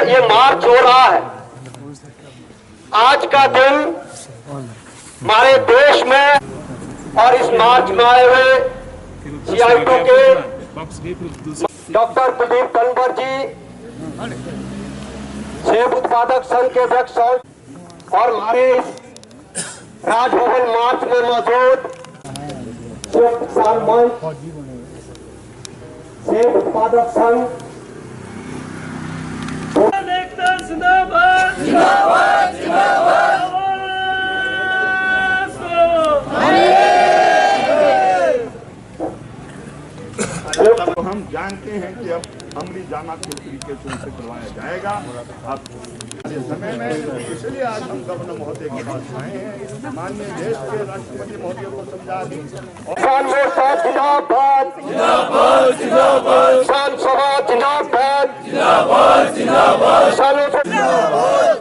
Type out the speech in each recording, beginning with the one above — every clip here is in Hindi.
ये मार्च हो रहा है। आज का दिन हमारे देश में और इस मार्च में आए हुए सीआईटू के डॉक्टर प्रदीप तनवर जी, सेब उत्पादक संघ के अध्यक्ष और हमारे राजभवन मार्च में मौजूद किसान मंच, सेब उत्पादक संघ, जिंदाबाद जिंदाबाद जिंदाबाद। तो हम जानते हैं कि अब अमली जाना किस तरीके से उनसे करवाया जाएगा अब समय में, इसलिए आज हम गवर्नर महोदय के पास आए हैं, माननीय देश के राष्ट्रपति महोदय को समझा दें। किसान मोर्चा जिंदाबाद जिंदाबाद जिंदाबाद, किसान सभा जिंदाबाद जिंदाबाद जिंदाबाद, किसानों से जिंदाबाद।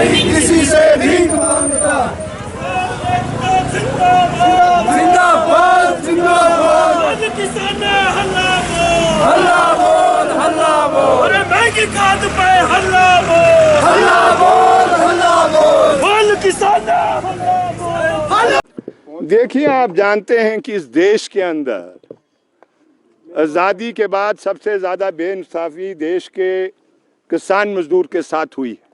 किसी से भी जिंदाबाद जिंदाबाद, किसान हल्ला हल्ला बोल हल्ला बोल, अरे महंगी खाद पे हल्ला हल्ला बोल हल्ला बोल, बोल किसान देखिए, आप जानते हैं कि इस देश के अंदर आज़ादी के बाद सबसे ज़्यादा बेइंसाफी देश के किसान मजदूर के साथ हुई है,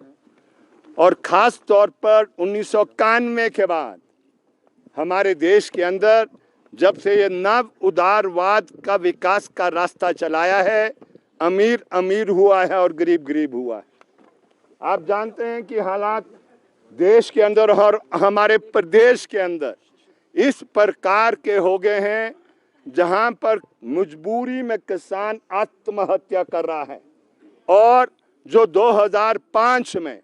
और ख़ास तौर पर 1991 के बाद हमारे देश के अंदर जब से ये नव उदारवाद का विकास का रास्ता चलाया है, अमीर अमीर हुआ है और गरीब गरीब हुआ है। आप जानते हैं कि हालात देश के अंदर और हमारे प्रदेश के अंदर इस प्रकार के हो गए हैं जहां पर मजबूरी में किसान आत्महत्या कर रहा है, और जो 2005 में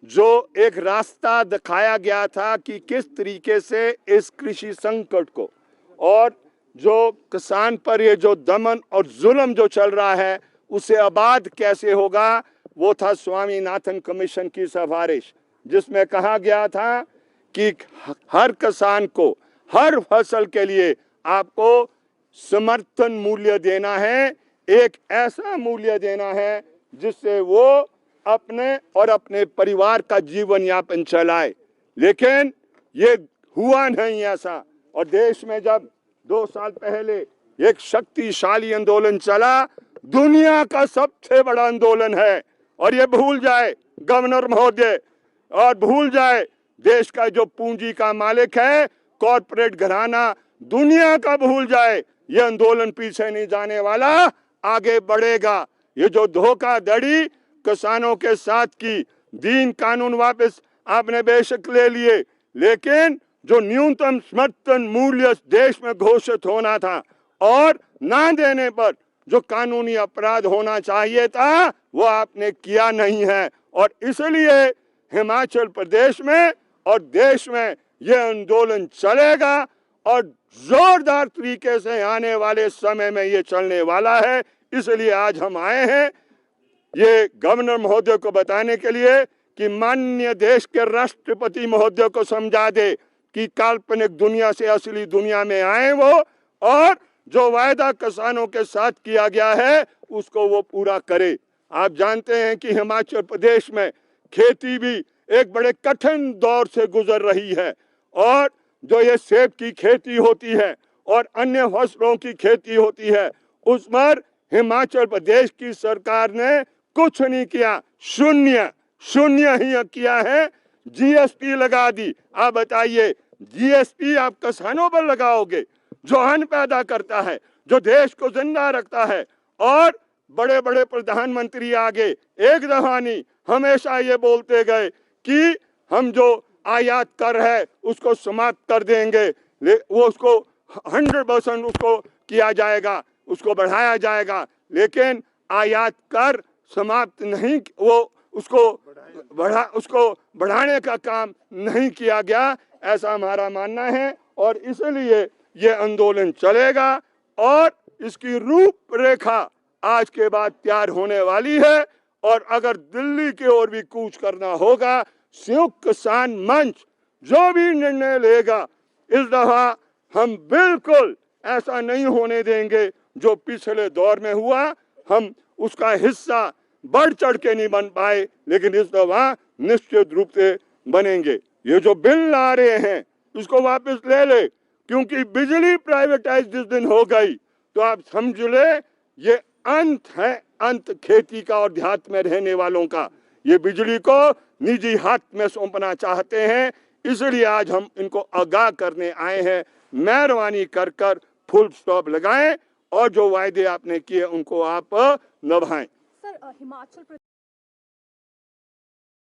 जो एक रास्ता दिखाया गया था कि किस तरीके से इस कृषि संकट को और जो किसान पर ये जो दमन और जुल्म जो चल रहा है उसे आबाद कैसे होगा, वो था स्वामीनाथन कमीशन की सिफारिश, जिसमें कहा गया था कि हर किसान को हर फसल के लिए आपको समर्थन मूल्य देना है, एक ऐसा मूल्य देना है जिससे वो अपने और अपने परिवार का जीवन यापन चलाए। लेकिन ये हुआ नहीं ऐसा, और देश में जब 2 साल पहले एक शक्तिशाली आंदोलन चला, दुनिया का सबसे बड़ा आंदोलन है, और ये भूल जाए गवर्नर महोदय और भूल जाए देश का जो पूंजी का मालिक है, कॉरपोरेट घराना, दुनिया का भूल जाए, ये आंदोलन पीछे नहीं जाने वाला, आगे बढ़ेगा। ये जो धोखाधड़ी किसानों के साथ की, दीन कानून वापस आपने बेशक ले लिए, लेकिन जो न्यूनतम समर्थन मूल्य देश में घोषित होना था और ना देने पर जो कानूनी अपराध होना चाहिए था वो आपने किया नहीं है, और इसलिए हिमाचल प्रदेश में और देश में यह आंदोलन चलेगा और जोरदार तरीके से आने वाले समय में ये चलने वाला है। इसलिए आज हम आए हैं ये गवर्नर महोदय को बताने के लिए कि माननीय देश के राष्ट्रपति महोदय को समझा दे कि काल्पनिक दुनिया से असली दुनिया में आए वो, और जो वायदा किसानों के साथ किया गया है उसको वो पूरा करे। आप जानते हैं कि हिमाचल प्रदेश में खेती भी एक बड़े कठिन दौर से गुजर रही है, और जो ये सेब की खेती होती है और अन्य फसलों की खेती होती है, उस पर हिमाचल प्रदेश की सरकार ने कुछ नहीं किया, शून्य ही किया है। जीएसटी लगा दी। आप बताइए, जीएसटी आप किसानों पर लगाओगे जो अन्न पैदा करता है, जो देश को जिंदा रखता है, और बड़े बड़े प्रधानमंत्री आगे एक दफा नहीं हमेशा ये बोलते गए कि हम जो आयात कर है उसको समाप्त कर देंगे, वो उसको 100% उसको किया जाएगा, उसको बढ़ाया जाएगा, लेकिन आयात कर समाप्त नहीं, वो उसको बढ़ाने का काम नहीं किया गया, ऐसा हमारा मानना है। और इसलिए ये आंदोलन चलेगा और इसकी रूपरेखा आज के बाद तैयार होने वाली है। और अगर दिल्ली की ओर भी कूच करना होगा, संयुक्त किसान मंच जो भी निर्णय लेगा, इस दफा हम बिल्कुल ऐसा नहीं होने देंगे जो पिछले दौर में हुआ। हम उसका हिस्सा बढ़ चढ़ के नहीं बन पाए, लेकिन इस दफा निश्चित रूप से बनेंगे। ये जो बिल ला रहे हैं उसको वापस ले ले, क्योंकि बिजली प्राइवेटाइज जिस दिन हो गई तो आप समझ ले ये अंत है, अंत खेती का और देहात में रहने वालों का। ये बिजली को निजी हाथ में सौंपना चाहते हैं, इसलिए आज हम इनको आगाह करने आए हैं। मेहरबानी कर फुल स्टॉप लगाएं और जो वायदे आपने किए उनको आप निभाएं। सर, हिमाचल